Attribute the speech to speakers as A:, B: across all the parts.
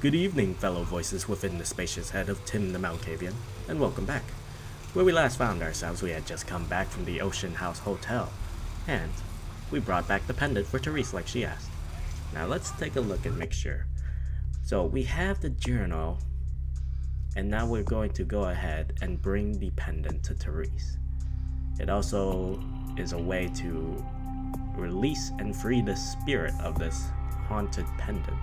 A: Good evening, fellow voices within the spacious head of Tim the Malkavian, and welcome back. Where we last found ourselves, we had just come back from the Ocean House Hotel, and we brought back the pendant for Therese like she asked. Now let's take a look and make sure. So we have the journal, and now we're going to go ahead and bring the pendant to Therese. It also is a way to release and free the spirit of this haunted pendant.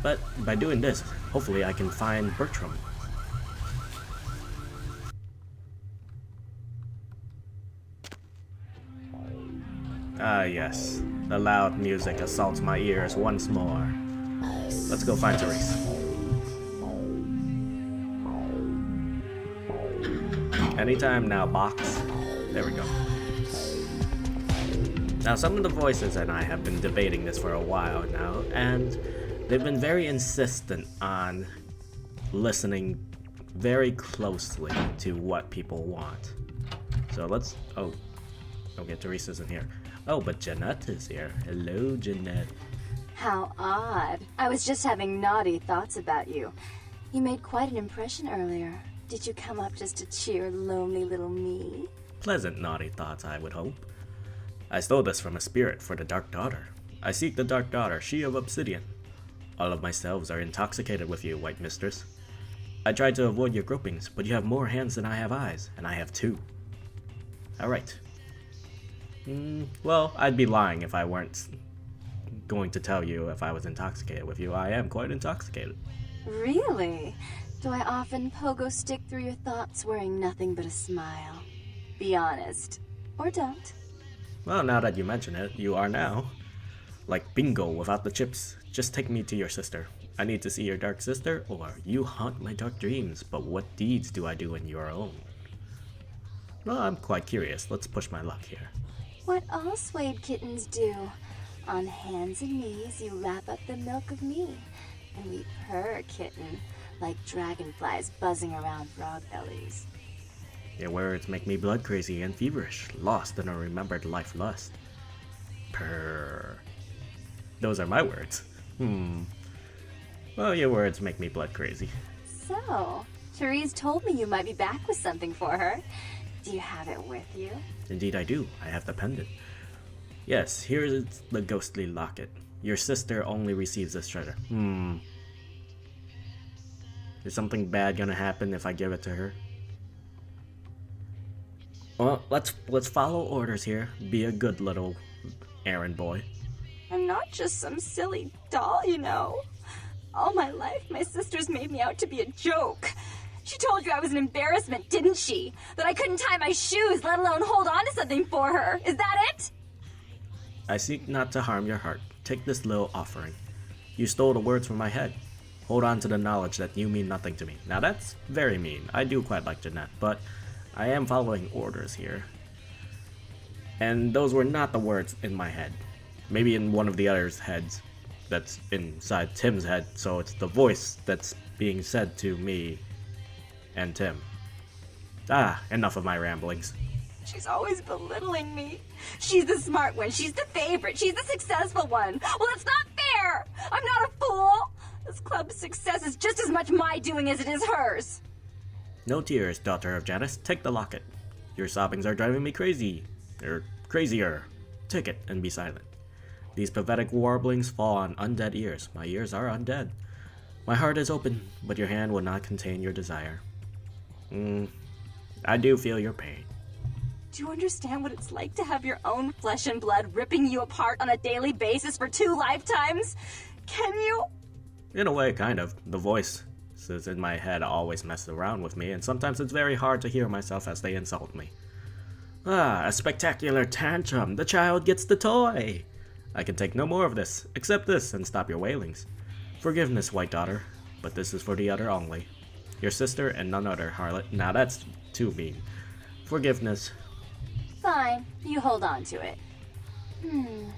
A: But by doing this, hopefully I can find Bertram. Ah yes, the loud music assaults my ears once more. Let's go find Therese. Anytime now, box. There we go. Now some of the voices and I have been debating this for a while now, and they've been very insistent on listening very closely to what people want. So let's, okay, Therese isn't here. Oh, but Jeanette is here. Hello, Jeanette.
B: How odd. I was just having naughty thoughts about you. You made quite an impression earlier. Did you come up just to cheer lonely little me?
A: Pleasant naughty thoughts, I would hope. I stole this from a spirit for the Dark Daughter. I seek the Dark Daughter, she of Obsidian. All of my selves are intoxicated with you, White Mistress. I tried to avoid your gropings, but you have more hands than I have eyes, and I have two. Alright. Well, I'd be lying if I weren't going to tell you if I was intoxicated with you. I am quite intoxicated.
B: Really? Do I often pogo stick through your thoughts wearing nothing but a smile? Be honest. Or don't.
A: Well, now that you mention it, you are now. Like bingo without the chips. Just take me to your sister. I need to see your dark sister, or you haunt my dark dreams, but what deeds do I do in your own? Well, I'm quite curious. Let's push my luck here.
B: What all swayed kittens do. On hands and knees, you lap up the milk of me. And we purr, kitten, like dragonflies buzzing around frog bellies.
A: Your words make me blood crazy and feverish, lost in a remembered life lust. Purr. Those are my words. Well, your words make me blood crazy.
B: So, Therese told me you might be back with something for her. Do you have it with you?
A: Indeed I do. I have the pendant. Yes, here is the ghostly locket. Your sister only receives this treasure. Is something bad gonna happen if I give it to her? Well, let's follow orders here. Be a good little errand boy.
B: I'm not just some silly doll, you know. All my life, my sister's made me out to be a joke. She told you I was an embarrassment, didn't she? That I couldn't tie my shoes, let alone hold on to something for her. Is that it?
A: I seek not to harm your heart. Take this little offering. You stole the words from my head. Hold on to the knowledge that you mean nothing to me. Now that's very mean. I do quite like Jeanette, but I am following orders here. And those were not the words in my head. Maybe in one of the other's heads that's inside Tim's head, so it's the voice that's being said to me and Tim. Enough of my ramblings.
B: She's always belittling me. She's the smart one, she's the favorite, she's the successful one. Well, it's not fair! I'm not a fool! This club's success is just as much my doing as it is hers.
A: No tears, daughter of Janus. Take the locket. Your sobbings are driving me crazy. Or crazier. Take it and be silent. These pathetic warblings fall on undead ears. My ears are undead. My heart is open, but your hand will not contain your desire. I do feel your pain.
B: Do you understand what it's like to have your own flesh and blood ripping you apart on a daily basis for 2 lifetimes? Can you?
A: In a way, kind of. The voices in my head always mess around with me, and sometimes it's very hard to hear myself as they insult me. A spectacular tantrum! The child gets the toy! I can take no more of this. Accept this and stop your wailings. Forgiveness, White Daughter, but this is for the other only. Your sister and none other, harlot. Now that's too mean. Forgiveness.
B: Fine, you hold on to it.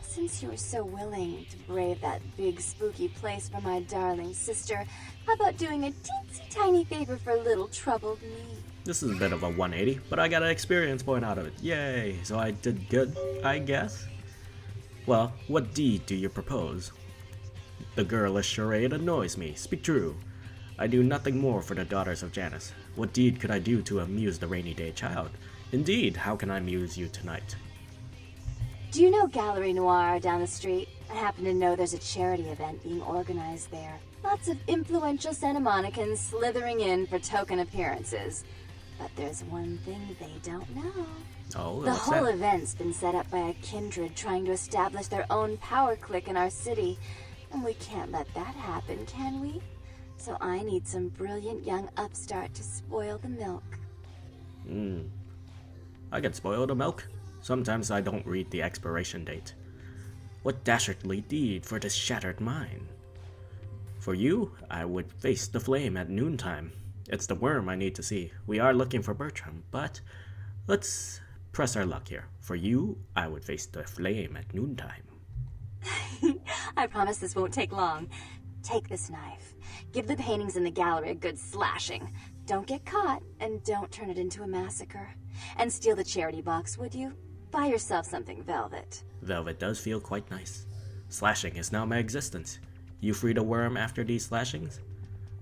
B: Since you were so willing to brave that big spooky place for my darling sister, how about doing a teensy tiny favor for little troubled me?
A: This is a bit of a 180, but I got an experience point out of it. Yay! So I did good, I guess? Well, what deed do you propose? The girlish charade annoys me. Speak true. I do nothing more for the daughters of Janus. What deed could I do to amuse the rainy day child? Indeed, how can I amuse you tonight?
B: Do you know Gallery Noir down the street? I happen to know there's a charity event being organized there. Lots of influential Santa Monicans slithering in for token appearances. But there's one thing they don't know.
A: Oh,
B: The
A: what's
B: whole
A: that?
B: event's been set up by a kindred trying to establish their own power clique in our city. And we can't let that happen, can we? So I need some brilliant young upstart to spoil the milk.
A: I get spoiled the milk. Sometimes I don't read the expiration date. What dastardly deed for this shattered mind? For you, I would face the flame at noontime. It's the worm I need to see. We are looking for Bertram, but let's press our luck here. For you, I would face the flame at noontime.
B: I promise this won't take long. Take this knife. Give the paintings in the gallery a good slashing. Don't get caught, and don't turn it into a massacre. And steal the charity box, would you? Buy yourself something velvet.
A: Velvet does feel quite nice. Slashing is now my existence. You free the worm after these slashings?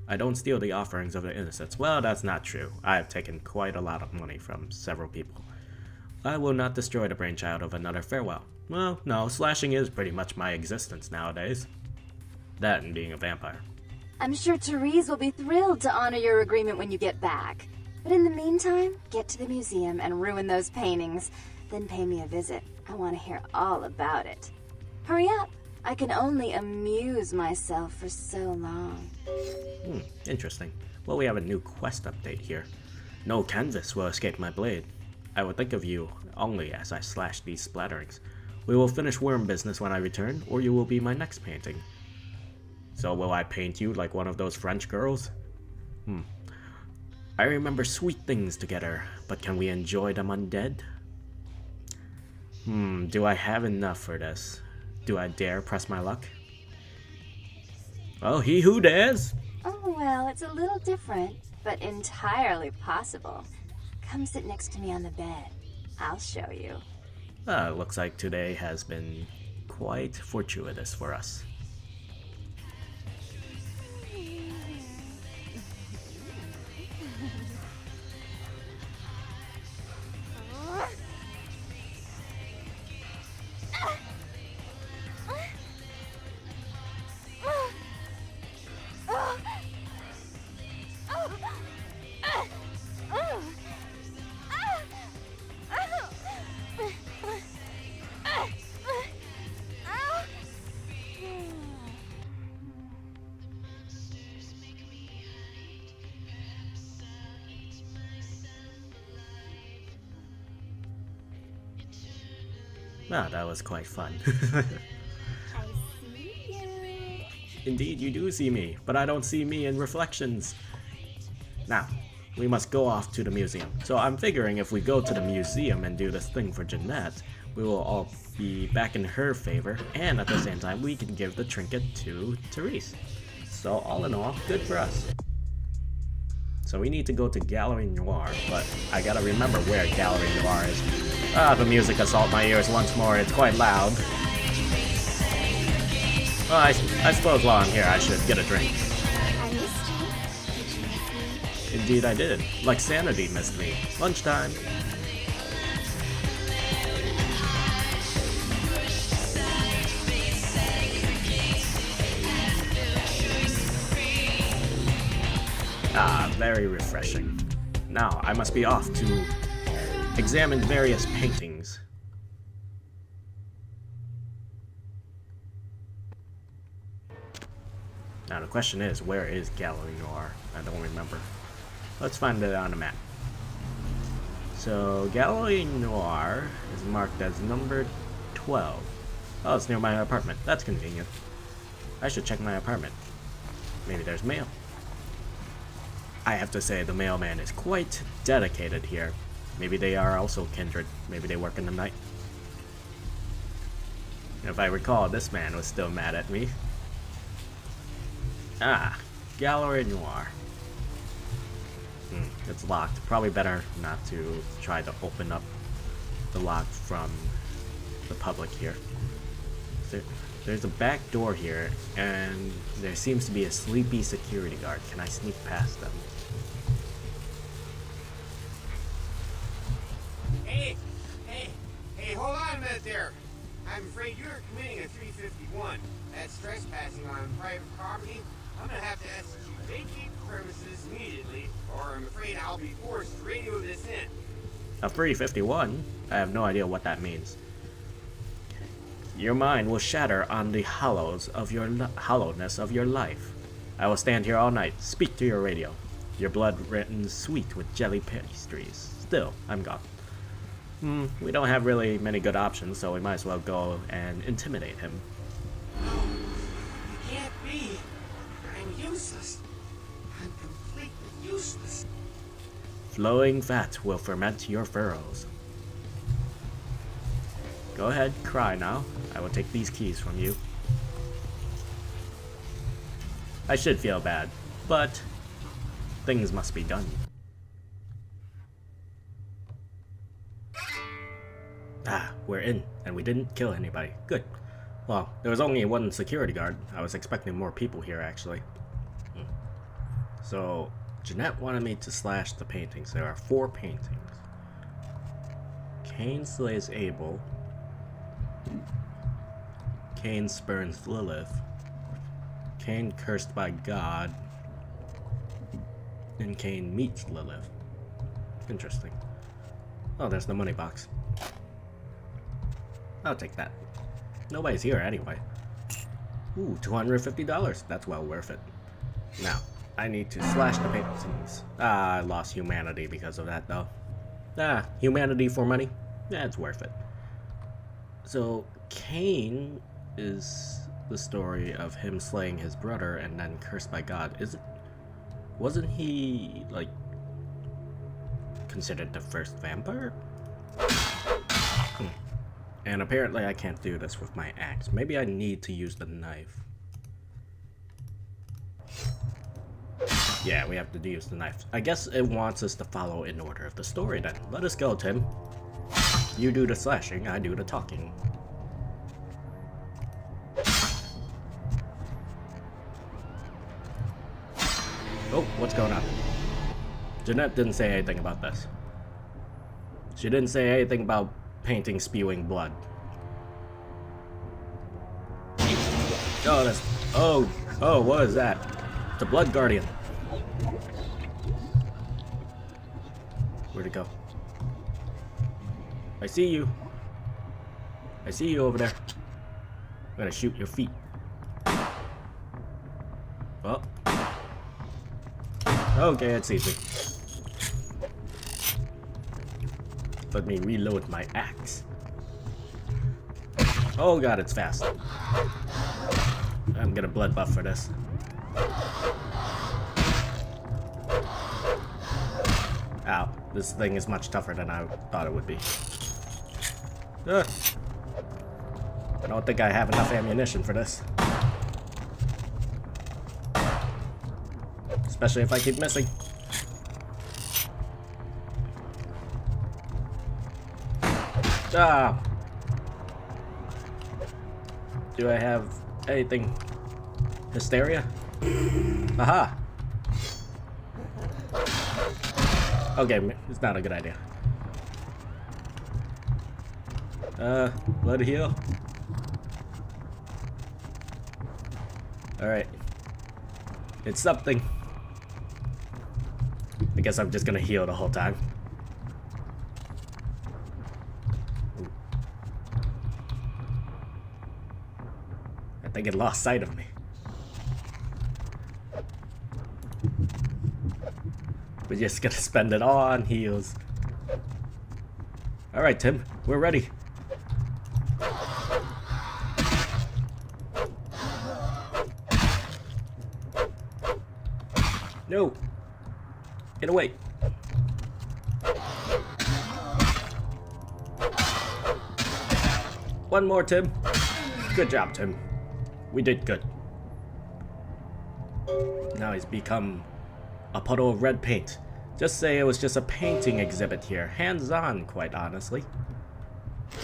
A: I don't steal the offerings of the innocents. Well, that's not true. I have taken quite a lot of money from several people. I will not destroy the brainchild of another farewell. Well, no, slashing is pretty much my existence nowadays. That and being a vampire.
B: I'm sure Therese will be thrilled to honor your agreement when you get back. But in the meantime, get to the museum and ruin those paintings. Then pay me a visit. I want to hear all about it. Hurry up. I can only amuse myself for so long.
A: Interesting. Well, we have a new quest update here. No canvas will escape my blade. I will think of you only as I slash these splatterings. We will finish worm business when I return, or you will be my next painting. So will I paint you like one of those French girls? I remember sweet things together, but can we enjoy them undead? Do I have enough for this? Do I dare press my luck? Well, he who dares!
B: Oh, well, it's a little different, but entirely possible. Come sit next to me on the bed. I'll show you.
A: Looks like today has been quite fortuitous for us. Ah, that was quite fun.
B: I see you.
A: Indeed, you do see me, but I don't see me in reflections. Now, we must go off to the museum. So I'm figuring if we go to the museum and do this thing for Jeanette, we will all be back in her favor, and at the same time, we can give the trinket to Therese. So all in all, good for us. So we need to go to Gallery Noir, but I gotta remember where Gallery Noir is. Ah, the music assault my ears once more, it's quite loud. Well, I suppose while I'm here I should get a drink.
B: I missed you. Did you miss me?
A: Indeed I did. Like Sanity missed me. Lunchtime. Ah, very refreshing. Now, I must be off to examine various paintings. Now the question is, where is Gallery Noir? I don't remember. Let's find it on the map. So, Gallery Noir is marked as number 12. Oh, it's near my apartment. That's convenient. I should check my apartment. Maybe there's mail. I have to say, the mailman is quite dedicated here. Maybe they are also kindred. Maybe they work in the night. If I recall, this man was still mad at me. Ah, Gallery Noir. It's locked. Probably better not to try to open up the lock from the public here. There's a back door here, and there seems to be a sleepy security guard. Can I sneak past them?
C: Hey, hold on a minute there. I'm afraid you're committing a 351. That's trespassing on private property. I'm gonna have to ask that you vacate the premises immediately, or I'm afraid I'll be forced to radio this in.
A: A 351? I have no idea what that means. Your mind will shatter on the hollowness of your life. I will stand here all night, speak to your radio. Your blood written sweet with jelly pastries. Still, I'm gone. We don't have really many good options, so we might as well go and intimidate him.
C: No, you can't be. I'm useless. I'm completely useless.
A: Flowing fat will ferment your furrows. Go ahead, cry now. I will take these keys from you. I should feel bad, but things must be done. Ah, we're in, and we didn't kill anybody. Good. Well, there was only one security guard. I was expecting more people here, actually. So, Jeanette wanted me to slash the paintings. There are 4 paintings. Cain slays Abel. Cain spurns Lilith. Cain cursed by God. And Cain meets Lilith. Interesting. Oh, there's the money box. I'll take that. Nobody's here anyway. Ooh, $250. That's well worth it. Now, I need to slash the paintings. Ah, I lost humanity because of that, though. Ah, humanity for money? That's worth it. So, Cain is the story of him slaying his brother and then cursed by God. Wasn't he, like, considered the first vampire? And apparently I can't do this with my axe. Maybe I need to use the knife. Yeah, we have to use the knife. I guess it wants us to follow in order of the story then. Let us go, Tim. You do the slashing, I do the talking. Oh, what's going on? Jeanette didn't say anything about this. She didn't say anything about painting spewing blood. Oh, that's... Oh, what is that? It's a blood guardian. Where'd it go? I see you. I see you over there. I'm gonna shoot your feet. Well. Okay, it's easy. Let me reload my axe. Oh god, it's fast. I'm gonna blood buff for this. Ow, this thing is much tougher than I thought it would be. Ugh. I don't think I have enough ammunition for this. Especially if I keep missing. Ah. Do I have anything? Hysteria? Aha! Okay, it's not a good idea. Blood heal. Alright. It's something. I guess I'm just gonna heal the whole time. I think it lost sight of me. We're just gonna spend it all on heals. Alright, Tim, we're ready. No! Get away! One more, Tim. Good job, Tim. We did good. Now he's become a puddle of red paint. Just say it was just a painting exhibit here. Hands-on, quite honestly.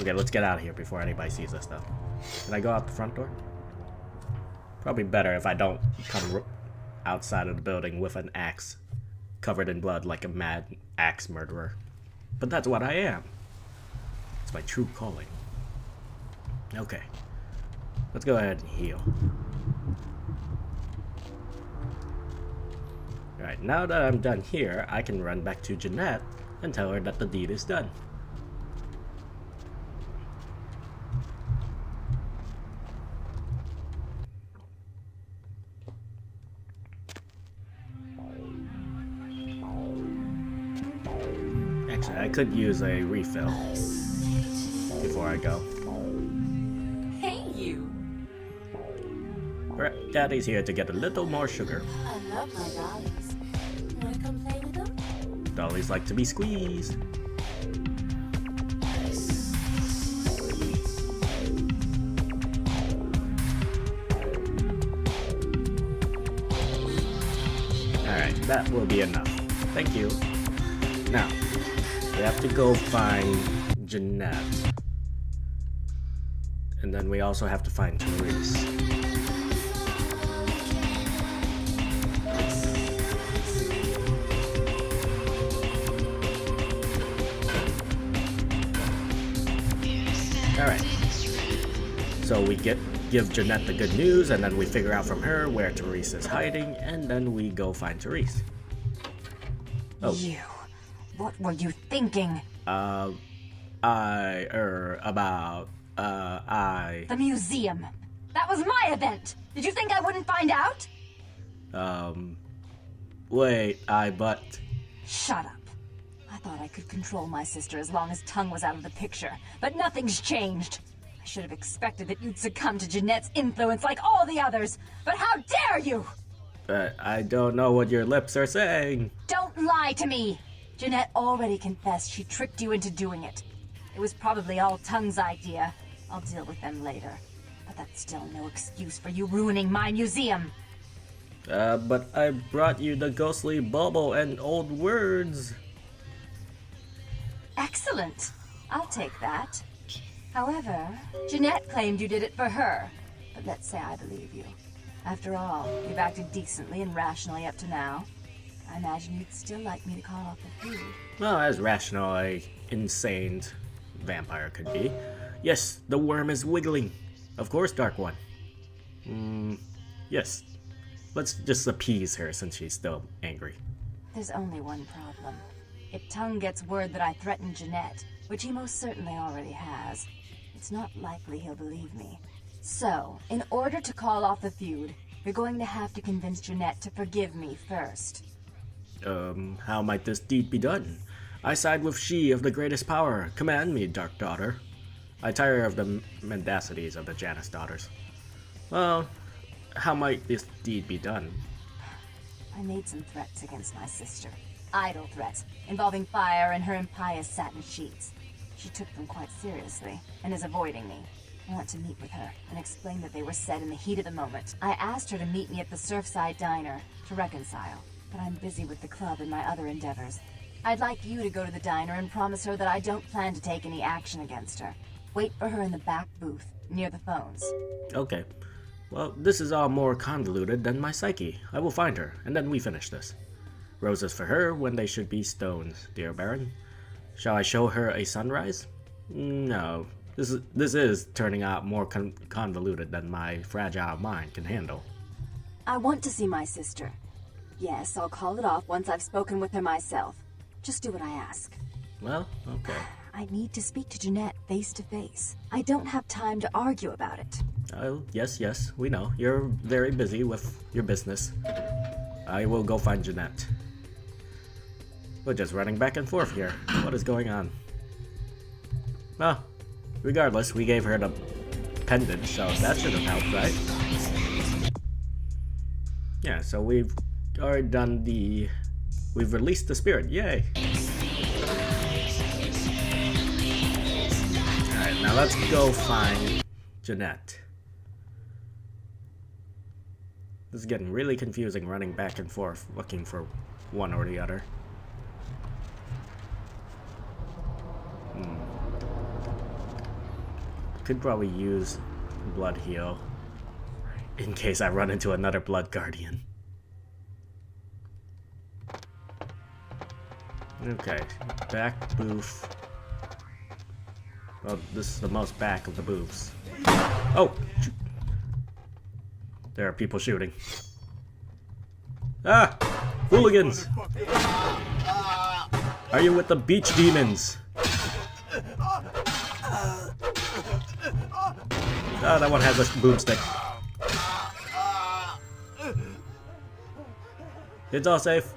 A: Okay, let's get out of here before anybody sees us, though. Can I go out the front door? Probably better if I don't come outside of the building with an axe covered in blood like a mad axe murderer. But that's what I am. It's my true calling. Okay. Let's go ahead and heal. Alright, now that I'm done here, I can run back to Jeanette and tell her that the deed is done. Actually, I could use a refill before I go.
D: Hey, you.
A: Daddy's here to get a little more sugar.
D: I love my dollies. Wanna come play with them?
A: Dollies like to be squeezed. Alright, that will be enough. Thank you. Now, we have to go find Jeanette. And then we also have to find Therese. Alright. So we give Jeanette the good news, and then we figure out from her where Therese is hiding, and then we go find Therese. Oh.
B: You. What were you thinking?
A: The
B: museum. That was my event. Did you think I wouldn't find out?
A: but...
B: Shut up. I thought I could control my sister as long as Tongue was out of the picture, but nothing's changed. I should have expected that you'd succumb to Jeanette's influence like all the others, but how dare you!
A: I don't know what your lips are saying.
B: Don't lie to me! Jeanette already confessed she tricked you into doing it. It was probably all Tongue's idea. I'll deal with them later. But that's still no excuse for you ruining my museum.
A: But I brought you the ghostly bauble and old words.
B: Excellent. I'll take that. However, Jeanette claimed you did it for her. But let's say I believe you. After all, you've acted decently and rationally up to now. I imagine you'd still like me to call off the feud.
A: Well, as rational a insane vampire could be. Yes, the worm is wiggling. Of course, Dark One. Yes. Let's just appease her since she's still angry.
B: There's only one problem. If Tongue gets word that I threatened Jeanette, which he most certainly already has, it's not likely he'll believe me. So, in order to call off the feud, you're going to have to convince Jeanette to forgive me first.
A: How might this deed be done? I side with she of the greatest power. Command me, Dark Daughter. I tire of the mendacities of the Janus daughters. Well, how might this deed be done?
B: I made some threats against my sister. Idle threats, involving fire and her impious satin sheets. She took them quite seriously, and is avoiding me. I want to meet with her, and explain that they were said in the heat of the moment. I asked her to meet me at the Surfside Diner, to reconcile, but I'm busy with the club and my other endeavors. I'd like you to go to the diner and promise her that I don't plan to take any action against her. Wait for her in the back booth, near the phones.
A: Okay. Well, this is all more convoluted than my psyche. I will find her, and then we finish this. Roses for her when they should be stones, dear Baron. Shall I show her a sunrise? No. This is turning out more convoluted than my fragile mind can handle.
B: I want to see my sister. Yes, I'll call it off once I've spoken with her myself. Just do what I ask.
A: Well, okay.
B: I need to speak to Jeanette face to face. I don't have time to argue about it.
A: Oh, yes, we know. You're very busy with your business. I will go find Jeanette. We're just running back and forth here. What is going on? Well, regardless, we gave her the pendant, so that should have helped, right? Yeah, so we've already done we've released the spirit, yay! Alright, now let's go find Jeanette. This is getting really confusing running back and forth, looking for one or the other. Could probably use blood heal in case I run into another Blood Guardian. Okay, back booth. Well, this is the most back of the booths. Oh! There are people shooting. Ah! Hooligans! Are you with the beach demons? Ah, that one has a boomstick. It's all safe.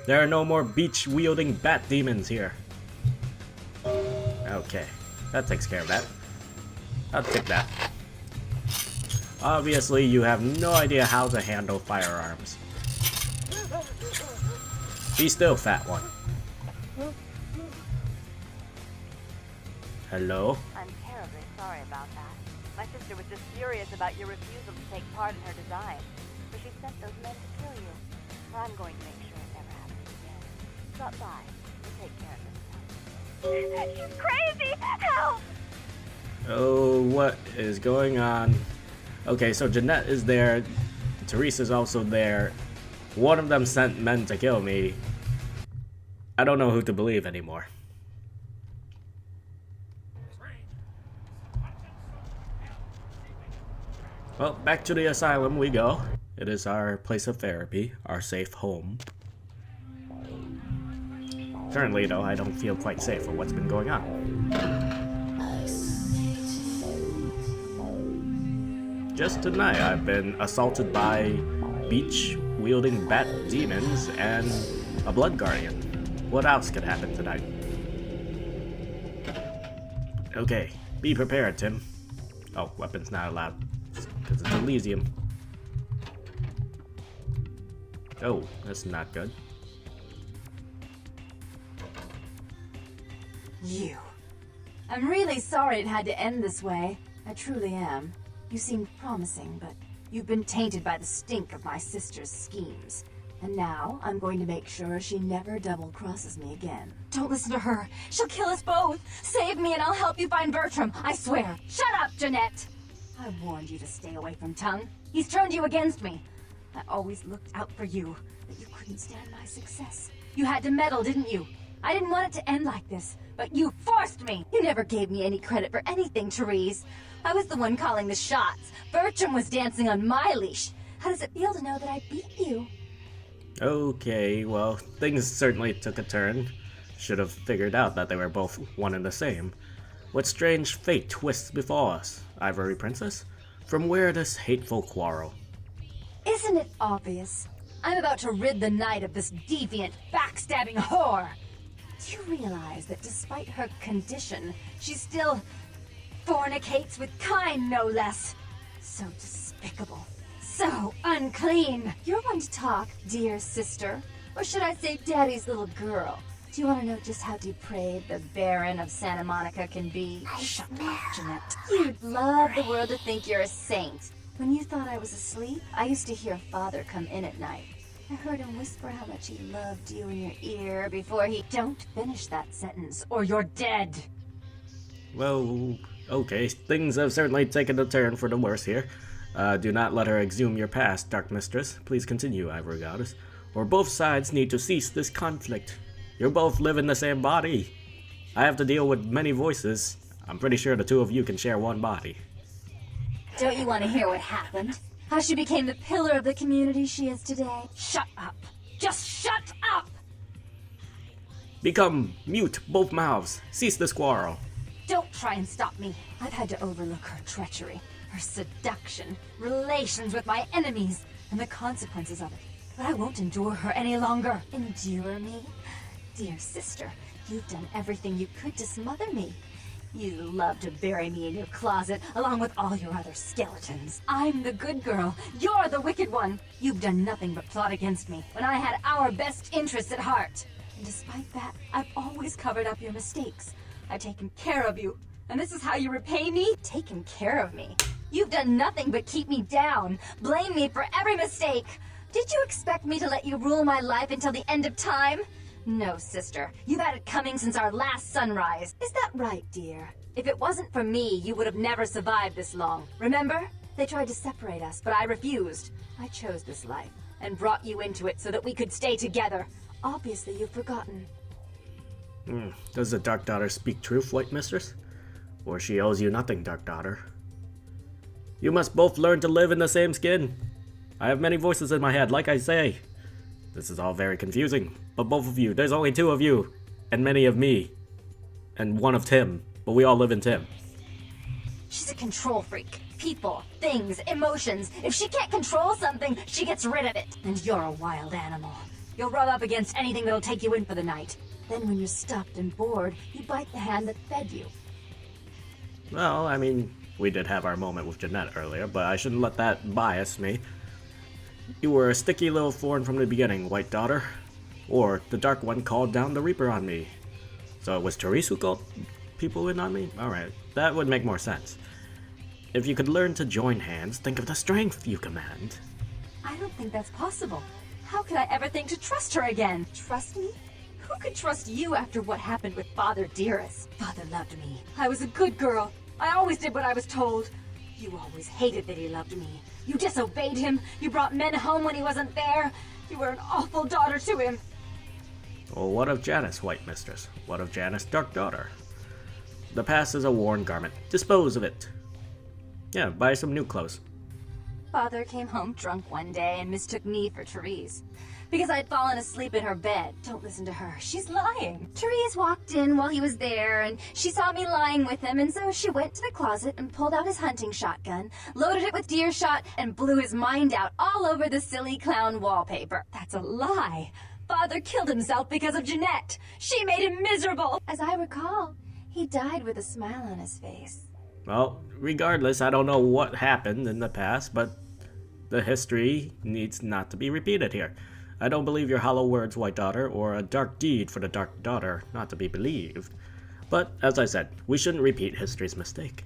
A: There are no more beach-wielding bat demons here. Okay, that takes care of that. I'll take that. Obviously, you have no idea how to handle firearms. Be still, fat one. Hello?
E: I'm terribly sorry about that. My sister was just furious about your refusal to take part in her design, so she sent those men to kill you. Well, I'm going to make sure it never happens again. Stop by. We'll take care of this. She's crazy! Help!
A: Oh, what is going on? Okay, so Jeanette is there. Teresa's also there. One of them sent men to kill me. I don't know who to believe anymore. Well, back to the asylum we go. It is our place of therapy, our safe home. Currently, though, I don't feel quite safe with what's been going on. Just tonight, I've been assaulted by beach-wielding bat demons and a blood guardian. What else could happen tonight? Okay, be prepared, Tim. Oh, weapons not allowed. Because it's Elysium. Oh, that's not good.
B: You. I'm really sorry it had to end this way. I truly am. You seemed promising, but you've been tainted by the stink of my sister's schemes. And now, I'm going to make sure she never double-crosses me again. Don't listen to her. She'll kill us both. Save me and I'll help you find Bertram. I swear. Shut up, Jeanette! I warned you to stay away from Tongue. He's turned you against me. I always looked out for you, but you couldn't stand my success. You had to meddle, didn't you? I didn't want it to end like this, but you forced me. You never gave me any credit for anything, Therese. I was the one calling the shots. Bertram was dancing on my leash. How does it feel to know that I beat you?
A: Okay, well, things certainly took a turn. Should have figured out that they were both one and the same. What strange fate twists before us, Ivory Princess? From where this hateful quarrel?
B: Isn't it obvious? I'm about to rid the night of this deviant, backstabbing whore. Do you realize that despite her condition, she still fornicates with kind, no less? So despicable. So unclean. You're one to talk, dear sister. Or should I say daddy's little girl? Do you want to know just how depraved the Baron of Santa Monica can be? Shut up, Jeanette. You'd love the world to think you're a saint. When you thought I was asleep, I used to hear Father come in at night. I heard him whisper how much he loved you in your ear before he... Don't finish that sentence, or you're dead.
A: Well, okay, things have certainly taken a turn for the worse here. Do not let her exhume your past, Dark Mistress. Please continue, Ivory Goddess. Or both sides need to cease this conflict. You both live in the same body. I have to deal with many voices. I'm pretty sure the two of you can share one body.
B: Don't you want to hear what happened? How she became the pillar of the community she is today? Shut up. Just shut up!
A: Become mute, both mouths. Cease this quarrel.
B: Don't try and stop me. I've had to overlook her treachery, her seduction, relations with my enemies, and the consequences of it. But I won't endure her any longer. Endure me? Dear sister, you've done everything you could to smother me. You love to bury me in your closet, along with all your other skeletons. I'm the good girl. You're the wicked one. You've done nothing but plot against me, when I had our best interests at heart. And despite that, I've always covered up your mistakes. I've taken care of you. And this is how you repay me? Taken care of me. You've done nothing but keep me down, blame me for every mistake. Did you expect me to let you rule my life until the end of time? No, sister. You've had it coming since our last sunrise. Is that right, dear? If it wasn't for me, you would have never survived this long. Remember? They tried to separate us, but I refused. I chose this life and brought you into it so that we could stay together. Obviously, you've forgotten.
A: Does the Dark Daughter speak truth, White Mistress? Or she owes you nothing, Dark Daughter? You must both learn to live in the same skin. I have many voices in my head, like I say. This is all very confusing, but both of you, there's only 2 of you, and many of me, and 1 of Tim, but we all live in Tim.
B: She's a control freak. People, things, emotions. If she can't control something, she gets rid of it. And you're a wild animal. You'll rub up against anything that'll take you in for the night. Then when you're stuffed and bored, you bite the hand that fed you.
A: Well, I mean, we did have our moment with Jeanette earlier, but I shouldn't let that bias me. You were a sticky little thorn from the beginning, White Daughter. Or the Dark One called down the Reaper on me. So it was Therese who called people in on me? Alright, that would make more sense. If you could learn to join hands, think of the strength you command.
B: I don't think that's possible. How could I ever think to trust her again? Trust me? Who could trust you after what happened with Father Dearest? Father loved me. I was a good girl. I always did what I was told. You always hated that he loved me. You disobeyed him. You brought men home when he wasn't there. You were an awful daughter to him.
A: Well, what of Janice, White Mistress? What of Janice, Dark Daughter? The past is a worn garment. Dispose of it. Yeah, buy some new clothes.
B: Father came home drunk one day and mistook me for Therese. Because I'd fallen asleep in her bed. Don't listen to her. She's lying. Therese walked in while he was there, and she saw me lying with him, and so she went to the closet and pulled out his hunting shotgun, loaded it with deer shot, and blew his mind out all over the silly clown wallpaper. That's a lie. Father killed himself because of Jeanette. She made him miserable. As I recall, he died with a smile on his face.
A: Well, regardless, I don't know what happened in the past, but the history needs not to be repeated here. I don't believe your hollow words, White Daughter, or a dark deed for the Dark Daughter not to be believed. But, as I said, we shouldn't repeat history's mistake.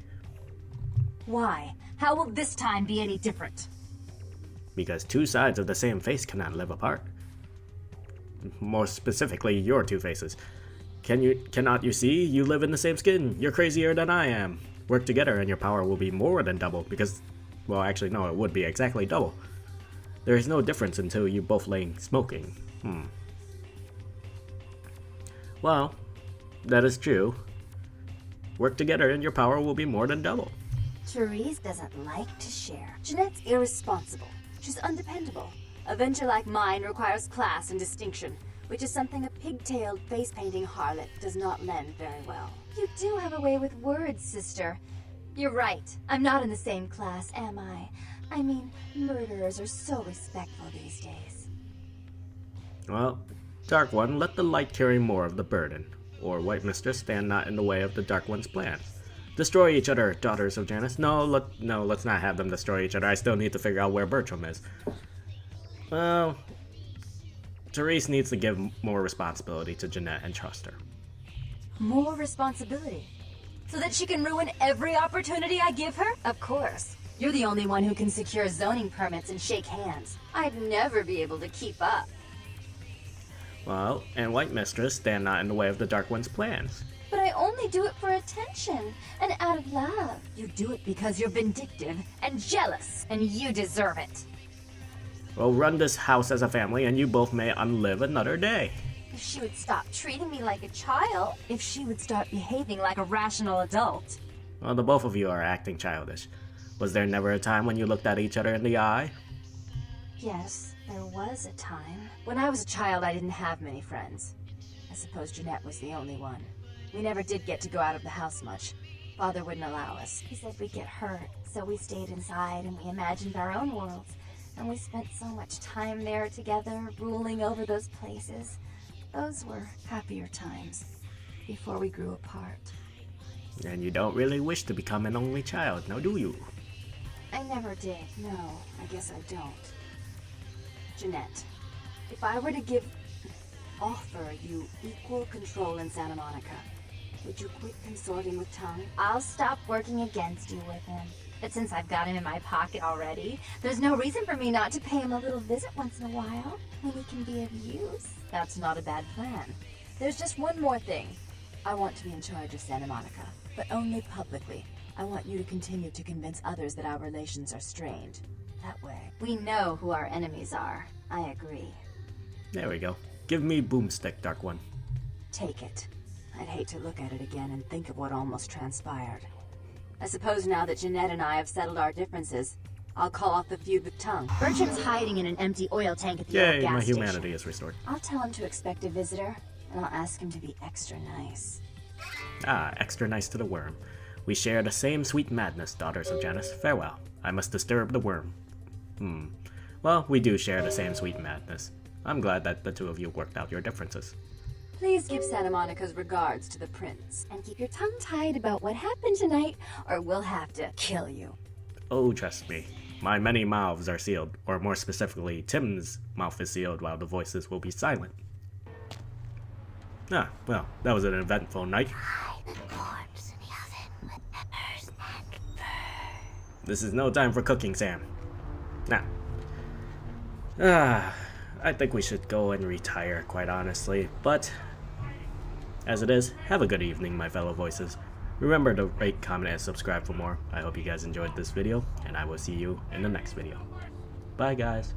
B: Why? How will this time be any different?
A: Because 2 sides of the same face cannot live apart. More specifically, your 2 faces. Cannot you see? You live in the same skin. You're crazier than I am. Work together and your power will be more than double because, well, actually no, it would be exactly double. There is no difference until you both lay smoking. Well, that is true. Work together and your power will be more than double.
B: Therese doesn't like to share. Jeanette's irresponsible. She's undependable. A venture like mine requires class and distinction, which is something a pigtailed, face-painting harlot does not lend very well. You do have a way with words, sister. You're right. I'm not in the same class, am I? I mean, murderers are so respectful these days.
A: Well, Dark One, let the light carry more of the burden. Or White Mistress, stand not in the way of the Dark One's plans. Destroy each other, daughters of Janice. No, let's not have them destroy each other. I still need to figure out where Bertram is. Well, Therese needs to give more responsibility to Jeanette and trust her.
B: More responsibility? So that she can ruin every opportunity I give her? Of course. You're the only one who can secure zoning permits and shake hands. I'd never be able to keep up.
A: Well, and White Mistress, stand not in the way of the Dark One's plans.
B: But I only do it for attention and out of love. You do it because you're vindictive and jealous, and you deserve it.
A: Well, run this house as a family and you both may unlive another day.
B: If she would stop treating me like a child, if she would start behaving like a rational adult.
A: Well, the both of you are acting childish. Was there never a time when you looked at each other in the eye?
B: Yes, there was a time. When I was a child, I didn't have many friends. I suppose Jeanette was the only one. We never did get to go out of the house much. Father wouldn't allow us. He said we'd get hurt, so we stayed inside and we imagined our own worlds. And we spent so much time there together, ruling over those places. Those were happier times, before we grew apart.
A: And you don't really wish to become an only child, now do you?
B: I never did, no. I guess I don't. Jeanette, if I were to offer you equal control in Santa Monica, would you quit consorting with Tom? I'll stop working against you with him. But since I've got him in my pocket already, there's no reason for me not to pay him a little visit once in a while, when he can be of use. That's not a bad plan. There's just one more thing. I want to be in charge of Santa Monica, but only publicly.
D: I want you to continue to convince others that our relations are strained. That way.
B: We know who our enemies are. I agree.
A: There we go. Give me Boomstick, Dark One.
D: Take it. I'd hate to look at it again and think of what almost transpired.
B: I suppose now that Jeanette and I have settled our differences, I'll call off the feud with Tongue. Bertram's hiding in an empty oil tank at the old
A: Yay,
B: gas
A: my
B: station.
A: humanity is restored.
B: I'll tell him to expect a visitor, and I'll ask him to be extra nice.
A: Ah, extra nice to the worm. We share the same sweet madness, daughters of Janus. Farewell. I must disturb the worm. Well, we do share the same sweet madness. I'm glad that the two of you worked out your differences.
B: Please give Santa Monica's regards to the prince. And keep your tongue tied about what happened tonight, or we'll have to kill you.
A: Oh, trust me. My many mouths are sealed, or more specifically, Tim's mouth is sealed while the voices will be silent. Ah, well, that was an eventful night. This is no time for cooking, Sam. Nah. I think we should go and retire, quite honestly, but as it is, have a good evening, my fellow voices. Remember to rate, comment, and subscribe for more. I hope you guys enjoyed this video, and I will see you in the next video. Bye, guys.